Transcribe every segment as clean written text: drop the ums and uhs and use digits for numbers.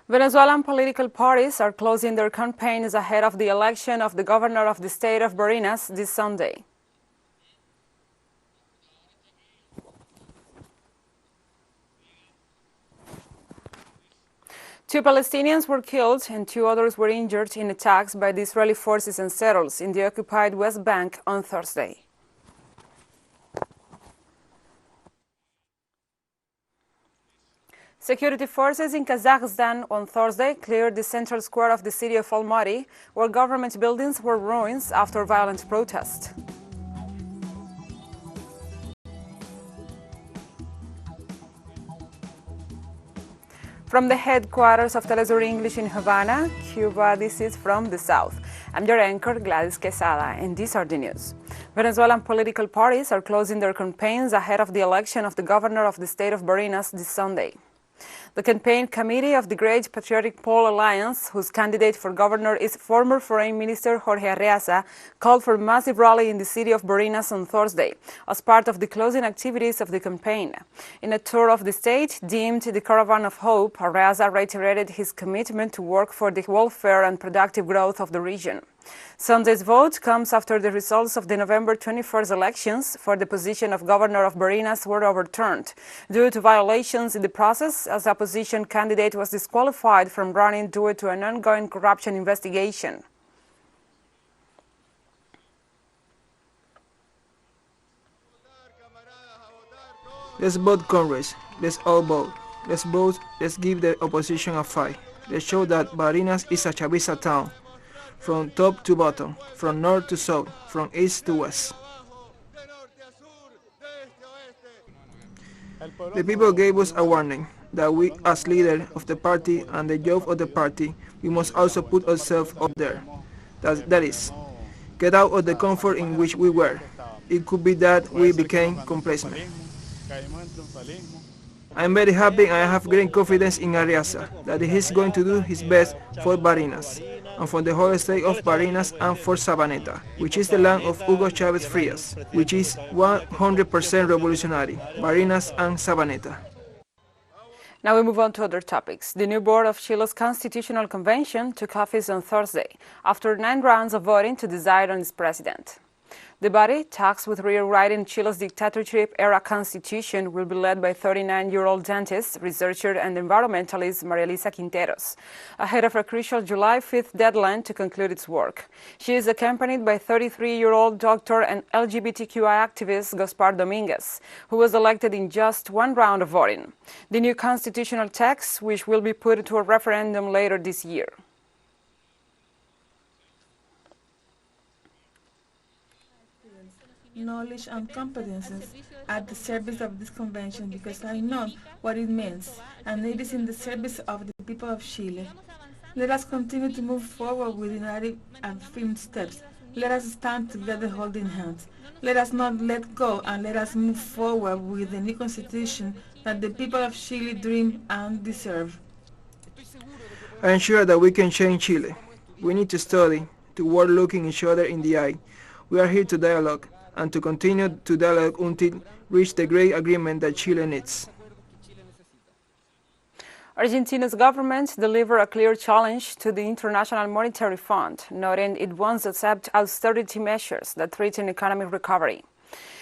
Venezuelan political parties are closing their campaigns ahead of the election of the governor of the state of Barinas this Sunday. Two Palestinians were killed and two others were injured in attacks by the Israeli forces and settlers in the occupied West Bank on Thursday. Security forces in Kazakhstan on Thursday cleared the central square of the city of Almaty, where government buildings were ruins after violent protests. From the headquarters of Telesur English in Havana, Cuba, this is From the South. I'm your anchor, Gladys Quesada, and these are the news. Venezuelan political parties are closing their campaigns ahead of the election of the governor of the state of Barinas this Sunday. The campaign committee of the Great Patriotic Pole Alliance, whose candidate for governor is former Foreign Minister Jorge Arreaza, called for a massive rally in the city of Barinas on Thursday as part of the closing activities of the campaign. In a tour of the state deemed the Caravan of Hope, Arreaza reiterated his commitment to work for the welfare and productive growth of the region. Sunday's vote comes after the results of the November 21st elections for the position of governor of Barinas were overturned due to violations in the process, as the opposition candidate was disqualified from running due to an ongoing corruption investigation. Let's vote Congress. Let's all vote. Let's vote. Let's give the opposition a fight. Let's show that Barinas is a Chavista town. From top to bottom, from north to south, from east to west. The people gave us a warning that we, as leader of the party and the youth of the party, we must also put ourselves up there. That is, get out of the comfort in which we were. It could be that we became complacent. I am very happy and I have great confidence in Arreaza that he is going to do his best for Barinas and for the whole state of Barinas and for Sabaneta, which is the land of Hugo Chavez Frias, which is 100% revolutionary, Barinas and Sabaneta. Now we move on to other topics. The new board of Chile's Constitutional Convention took office on Thursday after 9 rounds of voting to decide on its president. The body, tasked with rewriting Chile's dictatorship-era constitution, will be led by 39-year-old dentist, researcher, and environmentalist Maria Elisa Quinteros, ahead of a crucial July 5th deadline to conclude its work. She is accompanied by 33-year-old doctor and LGBTQI activist Gaspar Dominguez, who was elected in just 1 round of voting. The new constitutional text, which will be put to a referendum later this year. Knowledge and competences at the service of this convention because I know what it means, and it is in the service of the people of Chile. Let us continue to move forward with united and firm steps. Let us stand together holding hands. Let us not let go, and let us move forward with the new constitution that the people of Chile dream and deserve. I am sure that we can change Chile. We need to study, to work looking each other in the eye. We are here to dialogue, and to continue to dialogue until reach the great agreement that Chile needs. Argentina's government delivered a clear challenge to the International Monetary Fund, noting it wants to accept austerity measures that threaten economic recovery.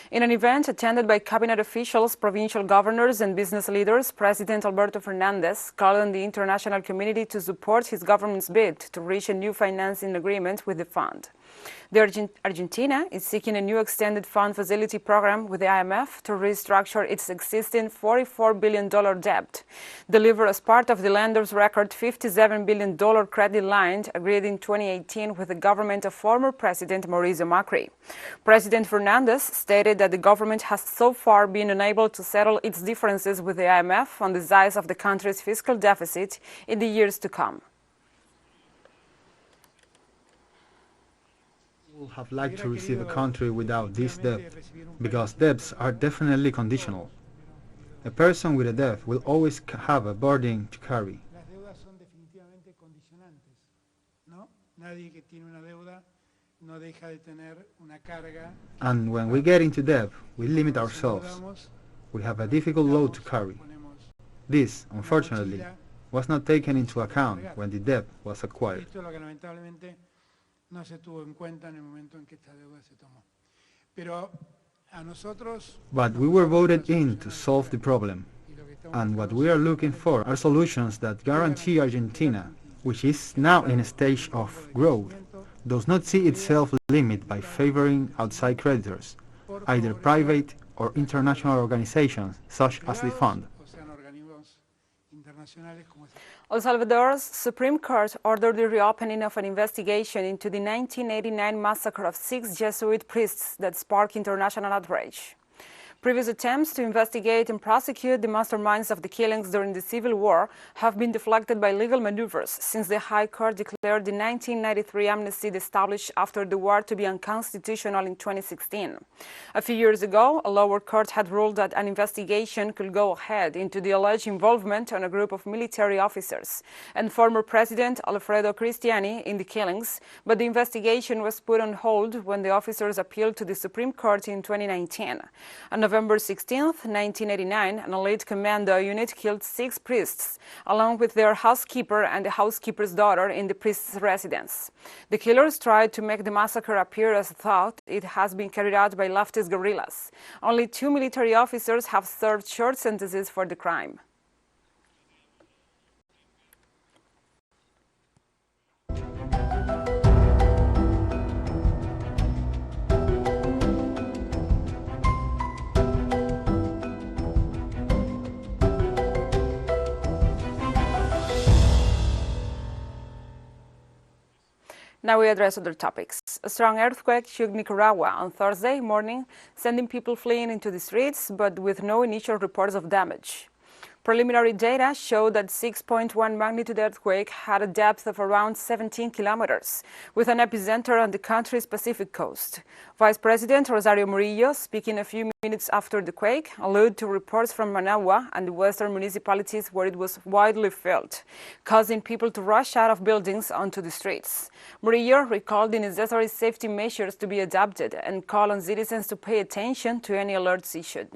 In an event attended by cabinet officials, provincial governors, and business leaders, President Alberto Fernandez called on the international community to support his government's bid to reach a new financing agreement with the fund. Argentina is seeking a new extended fund facility program with the IMF to restructure its existing $44 billion debt, delivered as part of the lender's record $57 billion credit line agreed in 2018 with the government of former President Mauricio Macri. President Fernandez stated that the government has so far been unable to settle its differences with the IMF on the size of the country's fiscal deficit in the years to come. Would have liked to receive a country without this debt, because debts are definitely conditional. A person with a debt will always have a burden to carry. And when we get into debt, we limit ourselves. We have a difficult load to carry. This, unfortunately, was not taken into account when the debt was acquired. Esto es lo que lamentablemente no se tuvo en cuenta en el momento en que esta deuda se tomó. Pero a nosotros But we were voted in to solve the problem, and what we are looking for are solutions that guarantee Argentina, which is now in a stage of growth, does not see itself limited by favoring outside creditors, either private or international organizations such as the fund. o sean organismos internacionales como este. El Salvador's Supreme Court ordered the reopening of an investigation into the 1989 massacre of 6 Jesuit priests that sparked international outrage. Previous attempts to investigate and prosecute the masterminds of the killings during the Civil War have been deflected by legal maneuvers since the High Court declared the 1993 amnesty established after the war to be unconstitutional in 2016. A few years ago, a lower court had ruled that an investigation could go ahead into the alleged involvement of a group of military officers and former President Alfredo Cristiani in the killings, but the investigation was put on hold when the officers appealed to the Supreme Court in 2019. On November 16, 1989, an elite commando unit killed 6 priests, along with their housekeeper and the housekeeper's daughter in the priest's residence. The killers tried to make the massacre appear as though it has been carried out by leftist guerrillas. Only 2 military officers have served short sentences for the crime. Now we address other topics. A strong earthquake shook Nicaragua on Thursday morning, sending people fleeing into the streets, but with no initial reports of damage. Preliminary data showed that 6.1 magnitude earthquake had a depth of around 17 kilometers, with an epicenter on the country's Pacific coast. Vice President Rosario Murillo, speaking a few minutes after the quake, alluded to reports from Managua and the western municipalities where it was widely felt, causing people to rush out of buildings onto the streets. Murillo recalled the necessary safety measures to be adopted and called on citizens to pay attention to any alerts issued.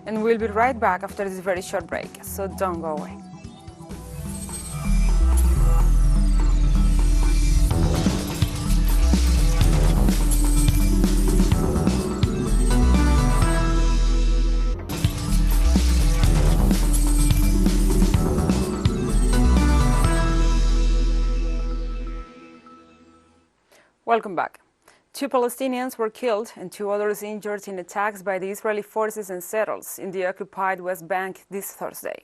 And we'll be right back after this very short break, so don't go away. Welcome back. 2 Palestinians were killed and 2 others injured in attacks by the Israeli forces and settlers in the occupied West Bank this Thursday.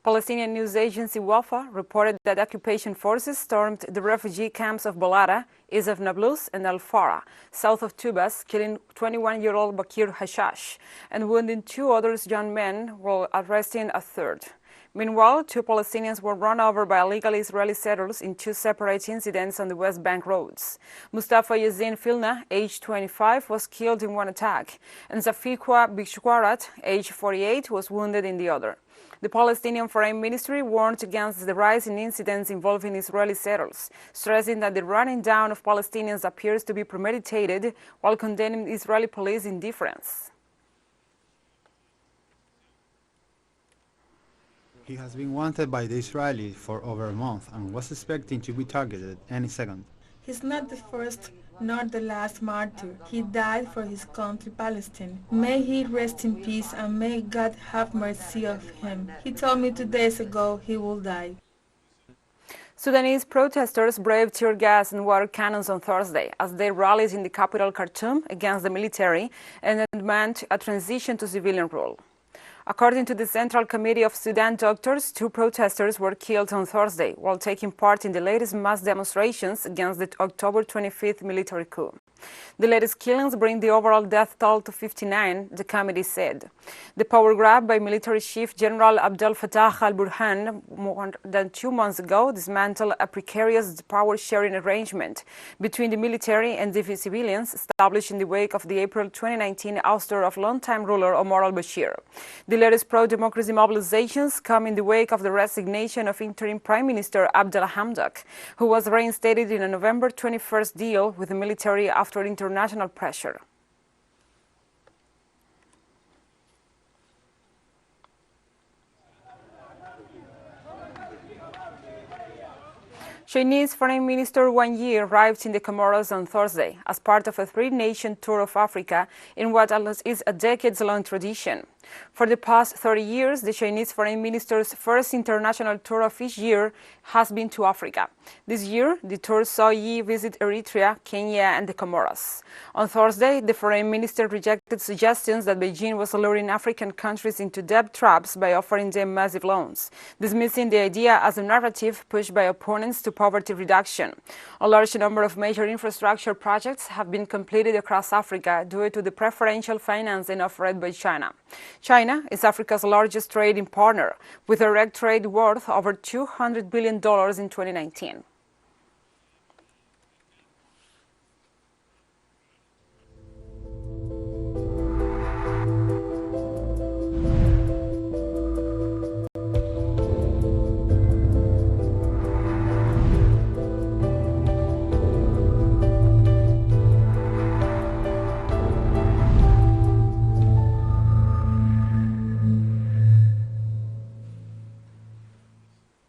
Palestinian news agency Wafa reported that occupation forces stormed the refugee camps of Balata, east of Nablus, and Al-Farah, south of Tubas, killing 21-year-old Bakir Hashash and wounding 2 other young men while arresting a third. Meanwhile, 2 Palestinians were run over by illegal Israeli settlers in 2 separate incidents on the West Bank roads. Mustafa Yazin Filna, age 25, was killed in one attack, and Zafikwa Bishwarat, age 48, was wounded in the other. The Palestinian Foreign Ministry warned against the rise in incidents involving Israeli settlers, stressing that the running down of Palestinians appears to be premeditated, while condemning Israeli police indifference. He has been wanted by the Israelis for over a month and was expecting to be targeted any second. He's not the first nor the last martyr. He died for his country, Palestine. May he rest in peace and may God have mercy of him. He told me 2 days ago he will die. Sudanese protesters braved tear gas and water cannons on Thursday as they rallied in the capital Khartoum against the military and demand a transition to civilian rule. According to the Central Committee of Sudan Doctors, 2 protesters were killed on Thursday while taking part in the latest mass demonstrations against the October 25th military coup. The latest killings bring the overall death toll to 59, the committee said. The power grab by military chief General Abdel Fattah al-Burhan more than 2 months ago dismantled a precarious power-sharing arrangement between the military and the civilians established in the wake of the April 2019 ouster of longtime ruler Omar al-Bashir. The latest pro-democracy mobilizations come in the wake of the resignation of interim Prime Minister Abdel Hamdok, who was reinstated in a November 21st deal with the military after international pressure. Chinese Foreign Minister Wang Yi arrived in the Comoros on Thursday as part of a three-nation tour of Africa in what is a decades-long tradition. For the past 30 years, the Chinese Foreign Minister's first international tour of each year has been to Africa. This year, the tour saw Yi visit Eritrea, Kenya, and the Comoros. On Thursday, the Foreign Minister rejected suggestions that Beijing was luring African countries into debt traps by offering them massive loans, dismissing the idea as a narrative pushed by opponents to poverty reduction. A large number of major infrastructure projects have been completed across Africa due to the preferential financing offered by China. China is Africa's largest trading partner, with direct trade worth over $200 billion in 2019.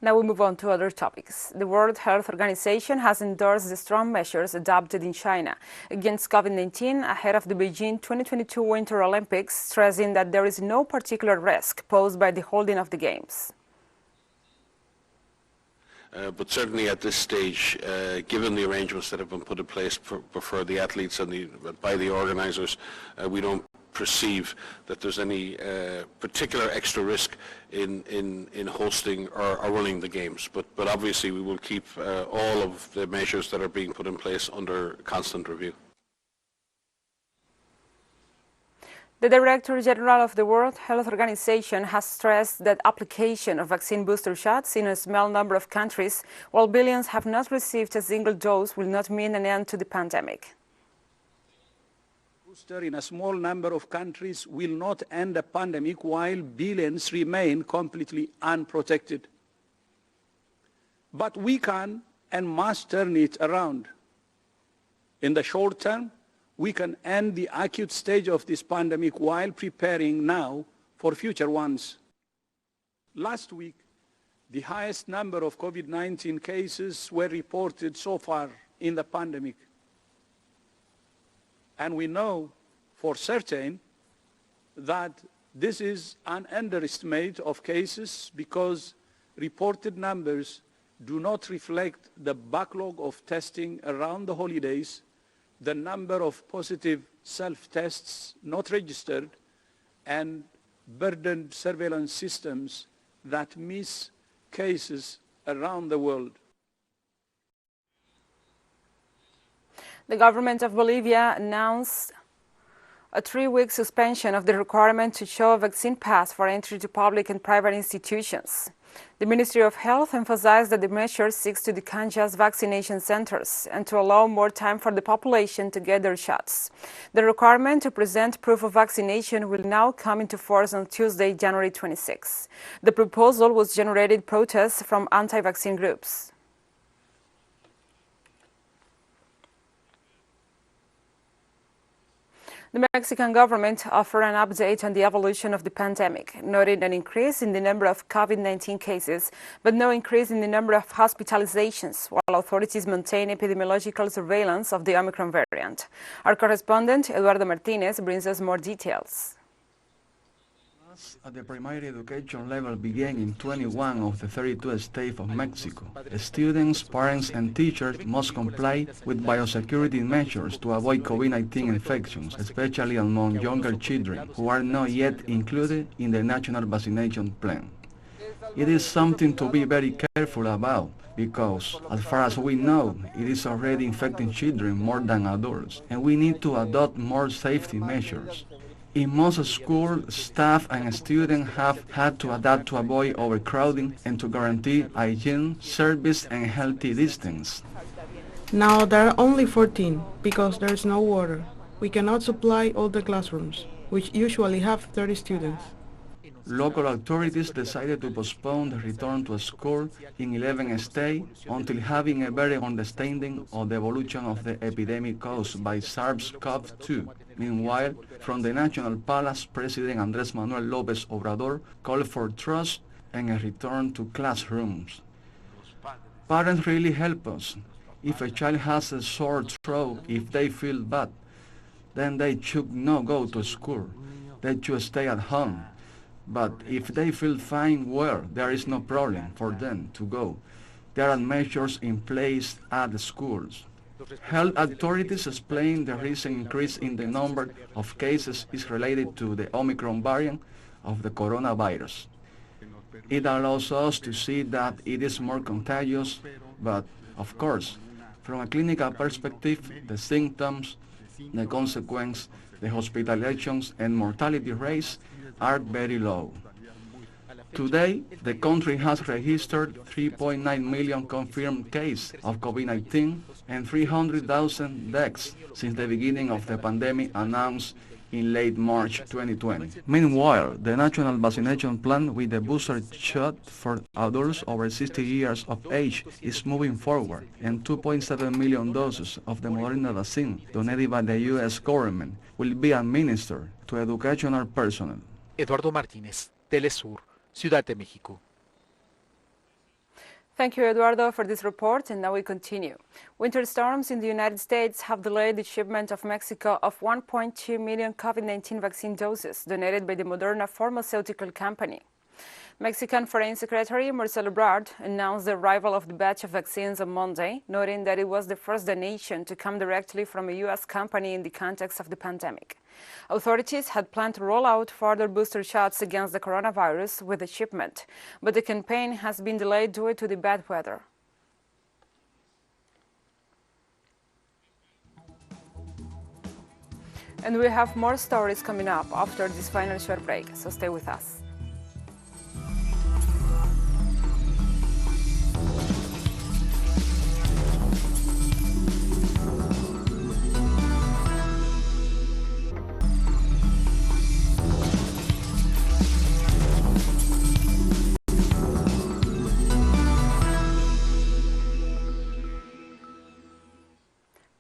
Now we move on to other topics. The World Health Organization has endorsed the strong measures adopted in China against COVID-19 ahead of the Beijing 2022 Winter Olympics, stressing that there is no particular risk posed by the holding of the Games. But certainly at this stage, given the arrangements that have been put in place for the athletes and by the organisers, we don't perceive that there's any particular extra risk in hosting or running the Games. But obviously we will keep all of the measures that are being put in place under constant review. The Director General of the World Health Organization has stressed that application of vaccine booster shots in a small number of countries, while billions have not received a single dose, will not mean an end to the pandemic. Booster in a small number of countries will not end the pandemic while billions remain completely unprotected. But we can and must turn it around. In the short term, we can end the acute stage of this pandemic while preparing now for future ones. Last week, the highest number of COVID-19 cases were reported so far in the pandemic. And we know for certain that this is an underestimate of cases because reported numbers do not reflect the backlog of testing around the holidays, the number of positive self-tests not registered, and burdened surveillance systems that miss cases around the world. The government of Bolivia announced a 3-week suspension of the requirement to show a vaccine pass for entry to public and private institutions. The Ministry of Health emphasized that the measure seeks to decongest vaccination centers and to allow more time for the population to get their shots. The requirement to present proof of vaccination will now come into force on Tuesday, January 26. The proposal was generated protests from anti-vaccine groups. The Mexican government offered an update on the evolution of the pandemic, noting an increase in the number of COVID-19 cases, but no increase in the number of hospitalizations, while authorities maintain epidemiological surveillance of the Omicron variant. Our correspondent, Eduardo Martinez, brings us more details. At the primary education level began in 21 of the 32 states of Mexico. Students, parents and teachers must comply with biosecurity measures to avoid COVID-19 infections, especially among younger children who are not yet included in the national vaccination plan. It is something to be very careful about because, as far as we know, it is already infecting children more than adults, and we need to adopt more safety measures. In most schools, staff and students have had to adapt to avoid overcrowding and to guarantee hygiene, service and healthy distance. Now there are only 14 because there is no water. We cannot supply all the classrooms, which usually have 30 students. Local authorities decided to postpone the return to school in 11 states until having a better understanding of the evolution of the epidemic caused by SARS-CoV-2. Meanwhile, from the National Palace, President Andrés Manuel López Obrador called for trust and a return to classrooms. Parents really help us. If a child has a sore throat, if they feel bad, then they should not go to school. They should stay at home. But if they feel fine, well, there is no problem for them to go. There are measures in place at the schools. Health authorities explain the recent increase in the number of cases is related to the Omicron variant of the coronavirus. It allows us to see that it is more contagious, but of course, from a clinical perspective, the symptoms, the consequence, the hospitalizations and mortality rates are very low. Today, the country has registered 3.9 million confirmed cases of COVID-19 and 300,000 deaths since the beginning of the pandemic announced in late March 2020. Meanwhile, the national vaccination plan with the booster shot for adults over 60 years of age is moving forward, and 2.7 million doses of the Moderna vaccine donated by the U.S. government will be administered to educational personnel. Eduardo Martínez, Telesur, Ciudad de México. Thank you, Eduardo, for this report, and now we continue. Winter storms in the United States have delayed the shipment of Mexico of 1.2 million COVID-19 vaccine doses donated by the Moderna pharmaceutical company. Mexican Foreign Secretary Marcelo Ebrard announced the arrival of the batch of vaccines on Monday, noting that it was the first donation to come directly from a U.S. company in the context of the pandemic. Authorities had planned to roll out further booster shots against the coronavirus with the shipment, but the campaign has been delayed due to the bad weather. And we have more stories coming up after this final short break, so stay with us.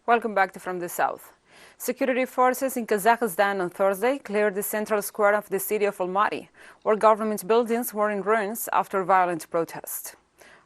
Welcome back to From the South. Security forces in Kazakhstan on Thursday cleared the central square of the city of Almaty, where government buildings were in ruins after violent protests.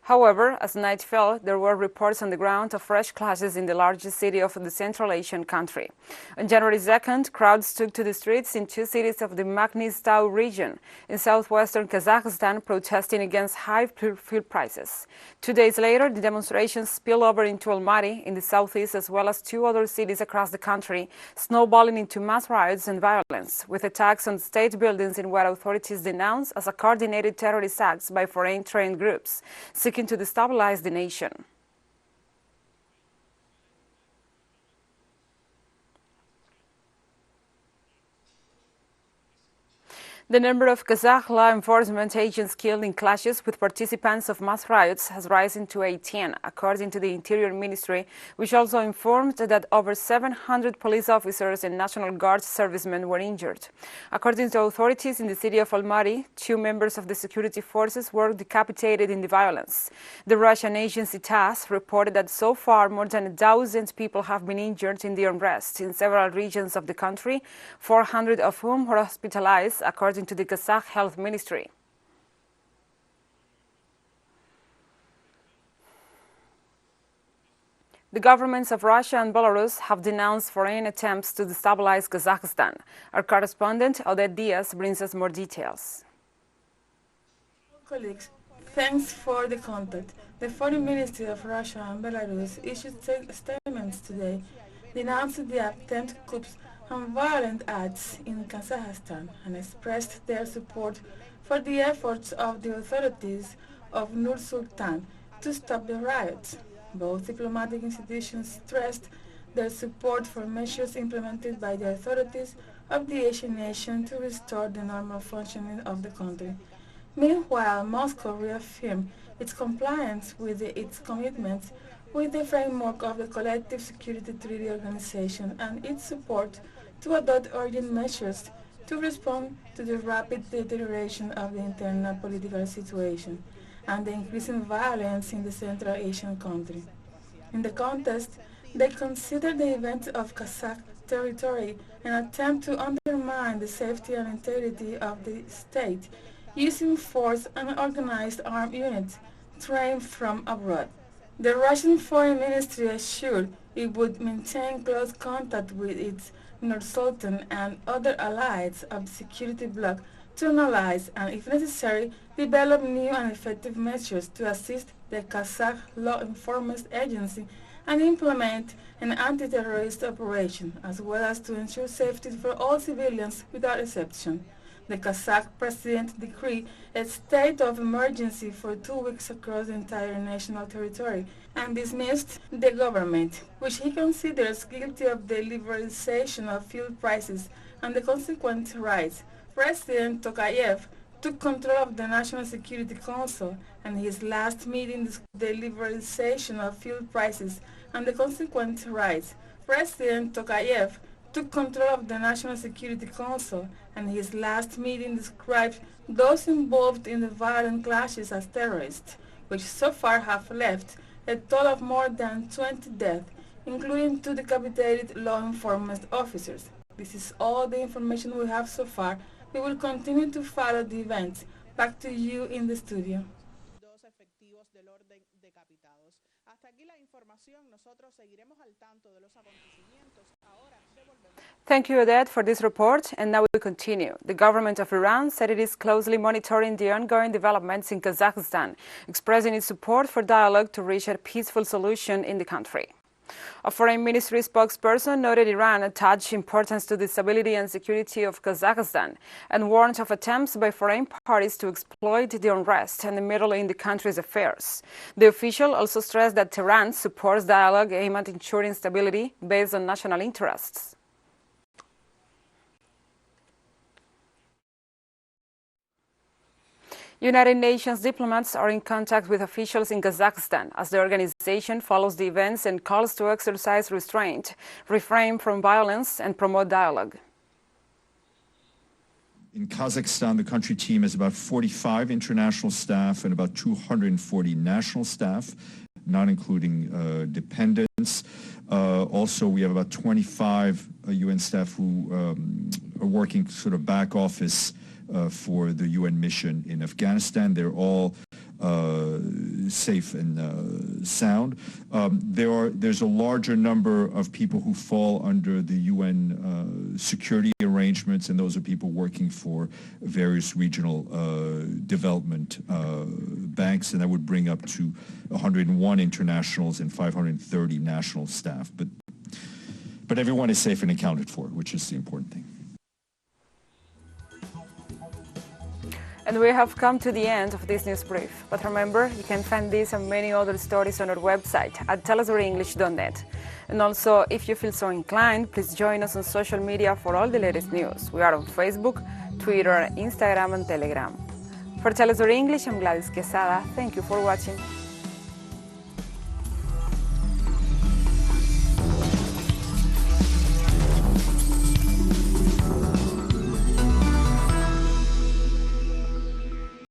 However, as night fell, there were reports on the ground of fresh clashes in the largest city of the Central Asian country. On January 2nd, crowds took to the streets in two cities of the Magnitskaya region in southwestern Kazakhstan protesting against high fuel prices. 2 days later, the demonstrations spilled over into Almaty in the southeast as well as two other cities across the country, snowballing into mass riots and violence, with attacks on state buildings in what authorities denounced as a coordinated terrorist acts by foreign-trained groups seeking to destabilize the nation. The number of Kazakh law enforcement agents killed in clashes with participants of mass riots has risen to 18, according to the Interior Ministry, which also informed that over 700 police officers and National Guard servicemen were injured. According to authorities in the city of Almaty, 2 members of the security forces were decapitated in the violence. The Russian agency TASS reported that so far more than 1,000 people have been injured in the unrest in several regions of the country, 400 of whom were hospitalized, according to the Kazakh Health Ministry. The governments of Russia and Belarus have denounced foreign attempts to destabilize Kazakhstan. Our correspondent, Odette Diaz, brings us more details. Colleagues, thanks for the contact. The Foreign Ministry of Russia and Belarus issued statements today denouncing the attempted coups and violent acts in Kazakhstan and expressed their support for the efforts of the authorities of Nur-Sultan to stop the riots. Both diplomatic institutions stressed their support for measures implemented by the authorities of the Asian nation to restore the normal functioning of the country. Meanwhile, Moscow reaffirmed its compliance with its commitments with the framework of the Collective Security Treaty Organization and its support to adopt urgent measures to respond to the rapid deterioration of the internal political situation and the increasing violence in the Central Asian country. In the contest, they consider the events of Kazakh territory an attempt to undermine the safety and integrity of the state using force and organized armed units trained from abroad. The Russian Foreign Ministry assured it would maintain close contact with its Nur-Sultan and other allies of the security bloc to analyze and, if necessary, develop new and effective measures to assist the Kazakh law enforcement agency and implement an anti-terrorist operation, as well as to ensure safety for all civilians without exception. The Kazakh president decreed a state of emergency for 2 weeks across the entire national territory and dismissed the government, which he considers guilty of the liberalization of fuel prices and the consequent rise. President Tokayev took control of the National Security Council, and his last meeting discussed the liberalization of fuel prices and the consequent rise. President Tokayev took control of the National Security Council, and his last meeting described those involved in the violent clashes as terrorists, which so far have left a total of more than 20 deaths, including 2 decapitated law enforcement officers. This is all the information we have so far. We will continue to follow the events. Back to you in the studio. Thank you, Odette, for this report. And now we continue. The government of Iran said it is closely monitoring the ongoing developments in Kazakhstan, expressing its support for dialogue to reach a peaceful solution in the country. A foreign ministry spokesperson noted Iran attached importance to the stability and security of Kazakhstan and warned of attempts by foreign parties to exploit the unrest and meddle in the country's affairs. The official also stressed that Tehran supports dialogue aimed at ensuring stability based on national interests. United Nations diplomats are in contact with officials in Kazakhstan as the organization follows the events and calls to exercise restraint, refrain from violence, and promote dialogue. In Kazakhstan, the country team has about 45 international staff and about 240 national staff, not including dependents. Also, we have about 25 UN staff who are working sort of back office for the UN mission in Afghanistan. They're all safe and sound. There's a larger number of people who fall under the UN security arrangements, and those are people working for various regional development banks, and that would bring up to 101 internationals and 530 national staff. But everyone is safe and accounted for, which is the important thing. And we have come to the end of this news brief. But remember, you can find this and many other stories on our website at telezorenglish.net. And also, if you feel so inclined, please join us on social media for all the latest news. We are on Facebook, Twitter, Instagram, and Telegram. For Telezor English, I'm Gladys Quesada. Thank you for watching.